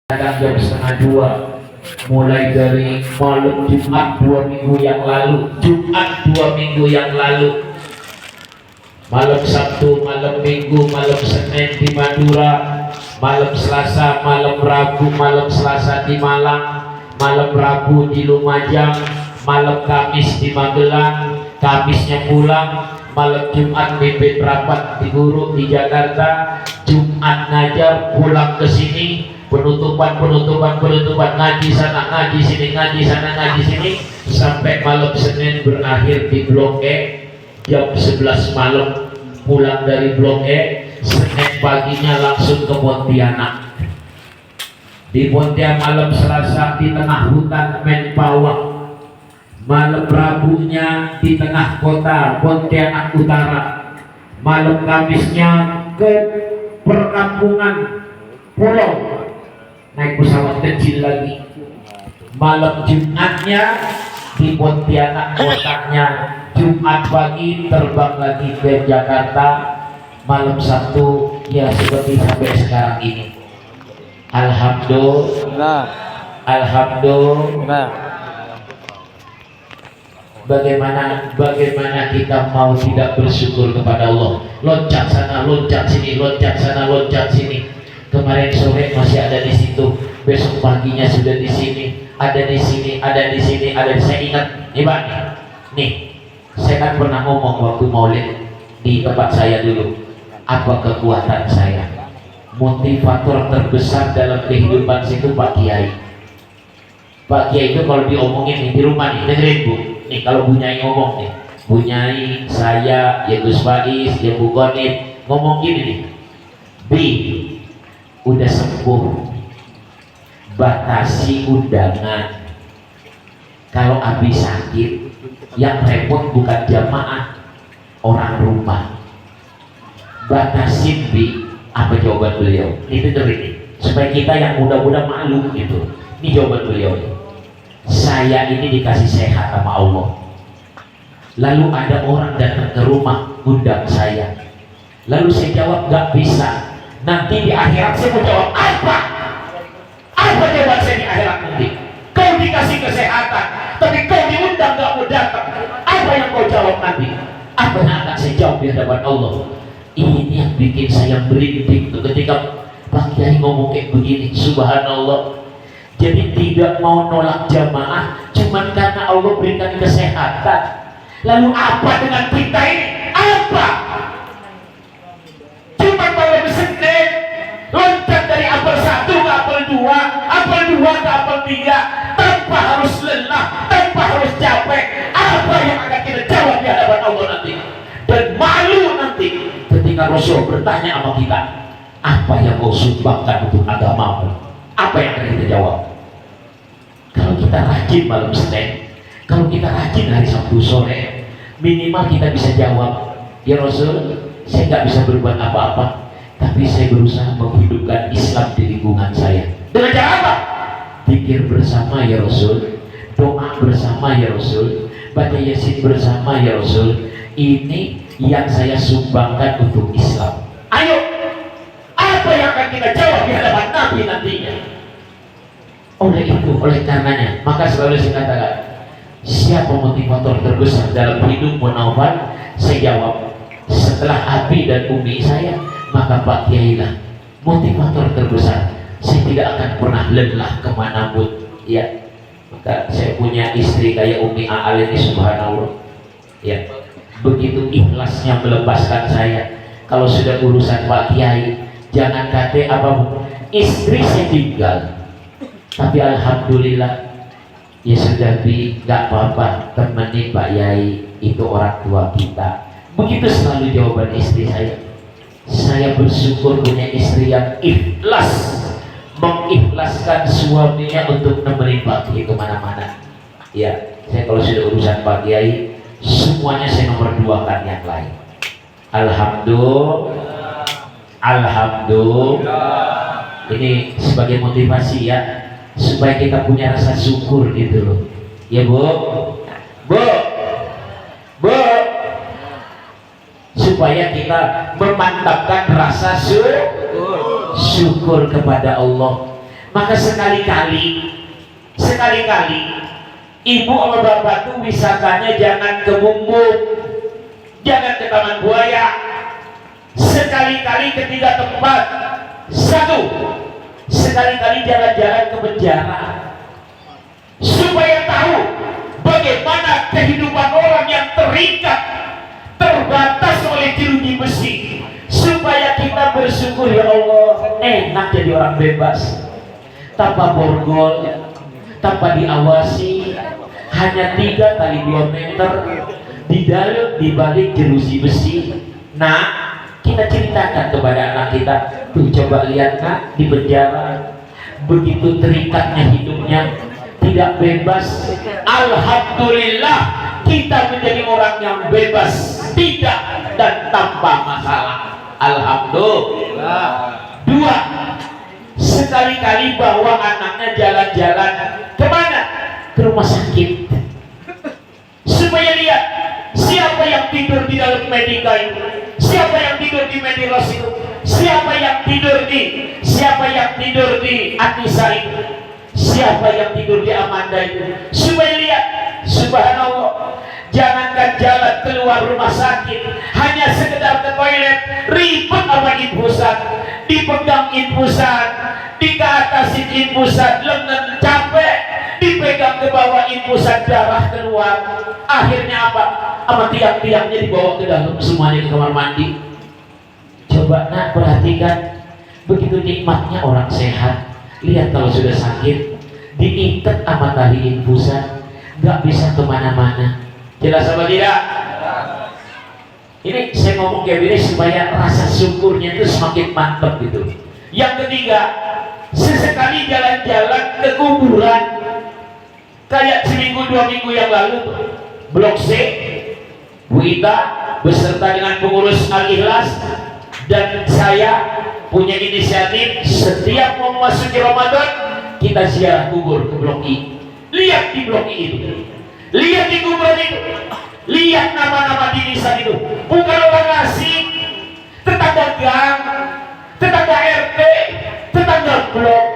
Kadang jam setengah dua, mulai dari malam Jumat 2 minggu yang lalu, malam Sabtu, malam Minggu, malam Senin di Madura, malam Selasa, malam Rabu, malam Selasa di Malang, malam Rabu di Lumajang, malam Kamis di Magelang, Kamisnya pulang, malam Jumat mimpin rapat di Guru di Jakarta, Jumat ngajar, pulang ke sini, penutupan ngaji sana ngaji sini, ngaji sana ngaji sini, sampai malam Senin berakhir di Blok E jam 11 malam, pulang dari Blok E. Senin paginya langsung ke Pontianak. Di Pontianak malam Selasa di tengah hutan Menpawang, malam Rabunya di tengah kota Pontianak Utara, malam Kamisnya ke perkampungan pulau naik pesawat kecil lagi, malam Jumatnya di Pontianak kotanya, Jumat pagi terbang lagi ke Jakarta, malam Sabtu ya seperti sampai sekarang ini. Alhamdulillah. Bagaimana kita mau tidak bersyukur kepada Allah? Loncat sana, loncat sini, loncat sana, loncat sini. Kemarin sore masih ada di situ, besok paginya sudah di sini, ada di sini, ada di sini, ada di. Saya ingat, nih, saya kan pernah ngomong waktu maulid di tempat saya dulu, apa kekuatan saya? Motivator terbesar dalam kehidupan situ Pak Kiai. Pak Kiai itu kalau diomongin nih, di rumah nih, dengerin Bu. Nih kalau Bu Nyai ngomong nih, Bu Nyai, saya, ya Gus Faiz, ya Bu Gonit, ngomong gini nih, Bi, udah sembuh, batasi undangan. Kalau Abi sakit, yang repot bukan jamaah, orang rumah. Batasin Bi. Apa jawaban beliau? Ini dengerin nih, supaya kita yang muda-muda malu gitu. Ini jawaban beliau. Saya ini dikasih sehat sama Allah. Lalu ada orang datang ke rumah undang saya. Lalu saya jawab gak bisa. Nanti di akhirat saya mau jawab apa? Apa jawaban saya di akhirat nanti? Kau dikasih kesehatan, tapi kau diundang gak mau datang. Apa yang kau jawab nanti? Apa yang akan saya jawab di hadapan Allah? Ini yang bikin saya merinding ketika Pak Kiai ngomong kayak begini. Subhanallah. Jadi tidak mau nolak jamaah cuman karena Allah berikan kesehatan. Lalu apa dengan kita ini? Apa? Cuma kalau Senin loncat dari apel 1 ke apel 2, apel 2 ke apel 3, tanpa harus lelah, tanpa harus capek. Apa yang akan kita jawab di hadapan Allah nanti? Dan malu nanti ketika Rasul bertanya sama kita, apa yang kau sumbangkan untuk agamamu? Apa yang akan kita jawab? Kalau kita rajin malam Senin, kalau kita rajin hari Sabtu sore, minimal kita bisa jawab, ya Rasul, saya nggak bisa berbuat apa-apa, tapi saya berusaha menghidupkan Islam di lingkungan saya. Dengan cara apa? Zikir bersama ya Rasul, doa bersama ya Rasul, baca Yasin bersama ya Rasul. Ini yang saya sumbangkan untuk Islam. Ayo, apa yang akan kita jawab di hadapan Nabi nantinya? Oleh karenanya, maka selalu saya katakan, siapa motivator terbesar dalam hidup Munawwar? Saya jawab, setelah Abi dan Umi saya, maka Pak Kiai lah motivator terbesar. Saya tidak akan pernah lelah kemanapun. Ya, maka saya punya istri kayak Umi Aal ini, subhanallah. Ya, begitu ikhlasnya melepaskan saya. Kalau sudah urusan Pak Kiai, jangan kata apa, istri saya tinggal, tapi alhamdulillah ya sudah Bi, gak apa-apa, temani Pak Yai, itu orang tua kita. Begitu selalu jawaban istri saya. Saya bersyukur punya istri yang ikhlas, mengikhlaskan suaminya untuk nemenin Pak Kiai kemana-mana. Ya, saya kalau sudah urusan Pak Kiai, semuanya saya nomor 2-kan yang lain. Alhamdulillah. Ini sebagai motivasi ya, supaya kita punya rasa syukur gitu loh. Ya Bu, supaya kita memantapkan rasa syukur kepada Allah. Maka sekali-kali ibu sama bapak tuh wisatanya jangan ke Bumbung, jangan ke Taman Buaya. Sekali-kali ketiga tempat. Satu, sekali-kali jalan-jalan ke penjara, supaya tahu bagaimana kehidupan orang yang terikat, terbatas oleh jeruji besi, supaya kita bersyukur, ya Allah, enak jadi orang bebas, tanpa borgol, tanpa diawasi, hanya 3 kali 2 meter di dalam di balik jeruji besi. Nah, kita ceritakan kepada anak kita, tuh coba lihat nak, di penjara begitu terikatnya hidupnya, tidak bebas. Alhamdulillah kita menjadi orang yang bebas, tidak dan tanpa masalah. Alhamdulillah. 2, sekali-kali bawa anaknya jalan-jalan kemana? Ke rumah sakit, supaya lihat siapa yang tidur di dalam Medika itu, siapa yang tidur di Mediros itu, siapa yang tidur di Anissa itu, siapa yang tidur di Amanda itu, supaya lihat. Subhanallah, jangankan jalan keluar rumah sakit, hanya sekedar ke toilet ribet sama infusan, dipegang infusan, dikeatasin infusan, lengan capek, dipegang ke bawah infusan, darah keluar. Akhirnya apa? Sama tiang-tiangnya dibawa ke dalam, semuanya ke kamar mandi. Coba nak perhatikan, begitu nikmatnya orang sehat. Lihat kalau sudah sakit, diikat sama tali infusan, nggak bisa kemana-mana. Jelas apa tidak? Ini saya ngomong kayak gini supaya rasa syukurnya itu semakin mantap gitu. Yang ketiga, sesekali jalan-jalan ke kuburan. Kayak seminggu 2 minggu yang lalu, Blok C, Bu Ita beserta dengan pengurus Al-Ikhlas dan saya punya inisiatif, setiap mau memasuki Ramadan kita ziarah kubur ke Blok I. Lihat di Blok I itu, lihat di kuburan itu, lihat nama-nama di nisan itu, bukan orang asing, tetangga gang, tetangga RT, tetangga blok.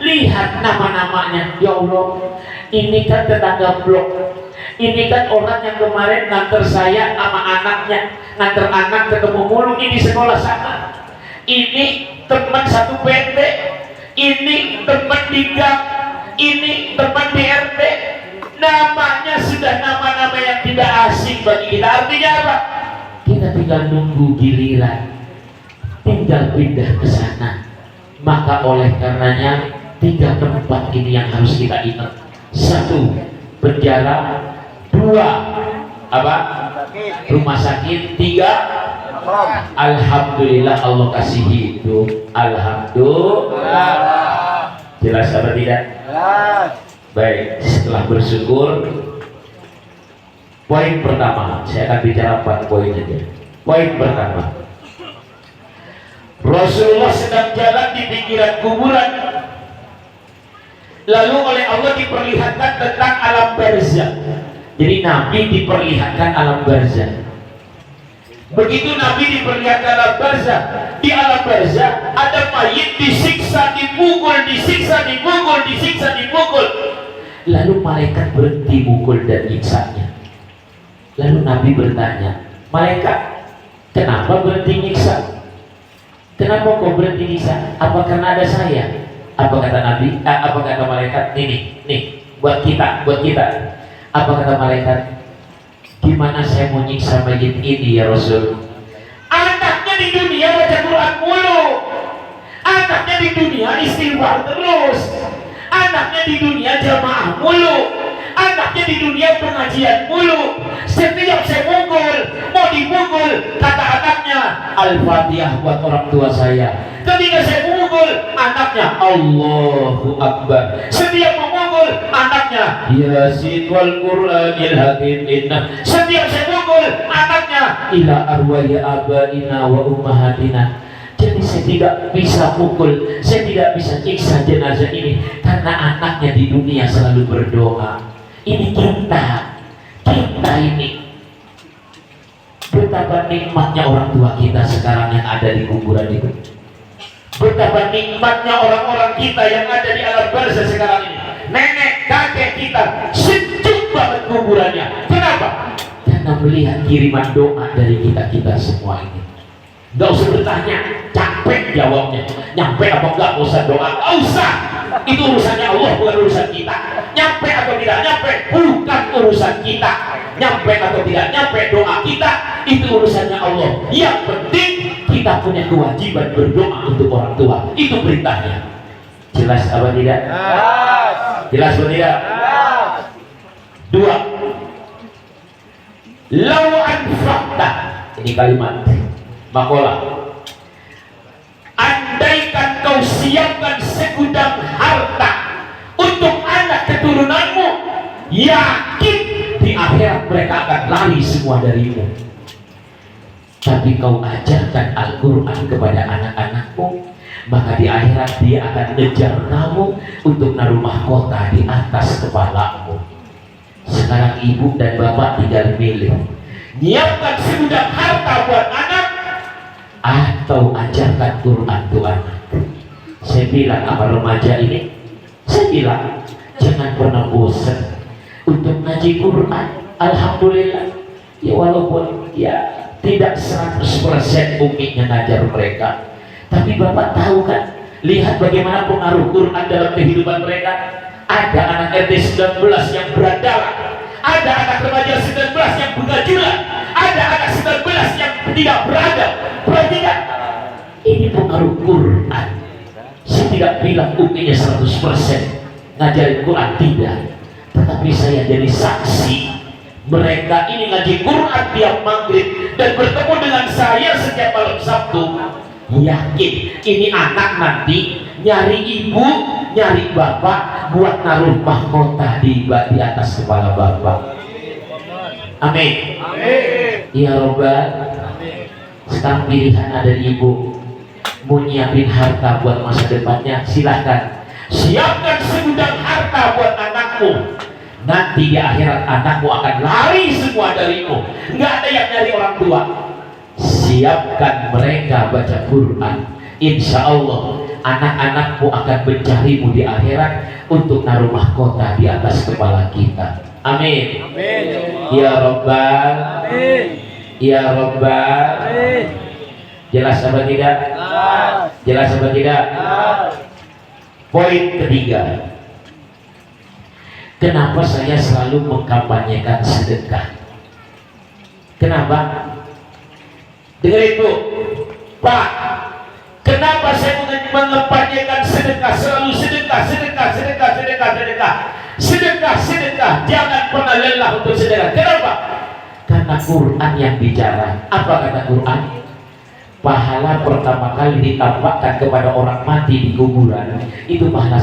Lihat nama-namanya. Ya Allah, ini kan tetangga blok, ini kan orang yang kemarin nganter saya sama anaknya, nganter anak ketemu mulu ini di sekolah sana, ini teman satu PT, ini teman di gang, ini teman di RT. Namanya sudah nama-nama yang tidak asing bagi kita. Artinya apa? Kita tinggal nunggu giliran, tinggal pindah ke sana. Maka oleh karenanya 3 tempat ini yang harus kita ingat. 1, penjara. 2, apa? Rumah sakit. 3, alhamdulillah Allah kasih hidup. Alhamdulillah. Jelas apa tidak? Baik, setelah bersyukur, poin pertama, saya akan bicara 4 poin saja. Poin pertama, Rasulullah sedang jalan di pinggiran kuburan, lalu oleh Allah diperlihatkan tentang alam barzah. Jadi Nabi diperlihatkan alam barzah. Begitu Nabi diperlihatkan alam barzah, di alam barzah ada mayit disiksa, dipukul, disiksa, dipukul, disiksa, dipukul. Lalu malaikat berhenti mukul dan nyiksanya. Lalu Nabi bertanya, malaikat, kenapa berhenti nyiksa? Kenapa kau berhenti nyiksa? Apa karena ada saya? Apa kata Nabi? Apa kata malaikat? Nih, buat kita. Apa kata malaikat? Gimana saya mau nyiksa mayit ini ya Rasul? Anaknya di dunia baca Quran mulu, anaknya di dunia istighfar terus, anaknya di dunia jamaah mulu, anaknya di dunia pengajian mulu. Setiap saya mukul, mau dipukul, kata anaknya Al-Fatihah buat orang tua saya. Ketika saya memukul, anaknya Allahu Akbar. Setiap memukul, anaknya Yasin wal Qur'anil Hakim inna. Setiap saya memukul, anaknya ila arwaya abaina wa ummahatina. Jadi saya tidak bisa pukul, saya tidak bisa nyiksa jenazah ini karena anaknya di dunia selalu berdoa. Ini kita ini. Betapa nikmatnya orang tua kita sekarang yang ada di kuburan itu. Betapa nikmatnya orang-orang kita yang ada di alam barzah sekarang ini. Nenek kakek kita sejuk banget kuburannya. Kenapa? Karena melihat kiriman doa dari kita semua ini. Gak usah bertanya, capek jawabnya. Nyampe apa enggak, gak usah doa, gak usah. Itu urusannya Allah, bukan urusan kita. Nyampe atau tidak nyampe, bukan urusan kita. Nyampe atau tidak nyampe, doa kita itu urusannya Allah. Yang penting kita punya kewajiban berdoa untuk orang tua. Itu perintahnya. Jelas apa tidak? Jelas apa tidak? Dua, lau anfaqta, ini kalimat makola, andaikan kau siapkan segudang harta untuk anak keturunanmu, yakin di akhirat mereka akan lari semua darimu. Tapi kau ajarkan Al-Quran kepada anak-anakmu, maka di akhirat dia akan ngejar kamu untuk naruh mahkota di atas kepalamu. Sekarang ibu dan bapak tinggal milih, nyiapkan segudang harta buat anak atau ajarkan Quran tuh anak. Saya bilang apa remaja ini, saya bilang jangan pernah bosan untuk ngaji Quran. Alhamdulillah ya, walaupun ya tidak 100% uminya ngajar mereka, tapi bapak tahu kan, lihat bagaimana pengaruh Quran dalam kehidupan mereka. Ada anak RT 19 yang berandalan, ada anak remaja 19 yang begajulan, ada anak 19 yang tidak beradab. Perhatikan, ini pengaruh Quran. Saya tidak bilang uminya 100% ngajarin Quran, tidak, tetapi saya jadi saksi. Mereka ini ngaji Quran tiap maghrib dan bertemu dengan saya setiap malam Sabtu. Yakin ini anak nanti nyari ibu, nyari bapak buat naruh mahkota di atas kepala bapak. Amin. Ya Robbal. Sekarang pilihan ada di ibu, mau nyiapin harta buat masa depannya, silahkan. Siapkan segudang harta buat anakmu. Nanti di akhirat anakmu akan lari semua darimu. Nggak ada yang nyari orang tua. Siapkan mereka baca Quran, insya Allah anak-anakmu akan mencarimu di akhirat untuk naruh mahkota di atas kepala kita. Amin. Amin. Ya Rabbal. Amin. Ya Rabbal. Amin. Jelas apa tidak? Jelas apa tidak? Poin ketiga, kenapa saya selalu mengkampanyekan sedekah? Kenapa? Dengar itu, Pak. Kenapa saya mengempanyekan sedekah? Selalu sedekah, sedekah, sedekah, sedekah, sedekah, sedekah, sedekah. Jangan pernah lelah untuk sedekah. Kenapa? Karena Quran yang bicara. Apa kata Quran? Pahala pertama kali ditampakkan kepada orang mati di kuburan itu pahala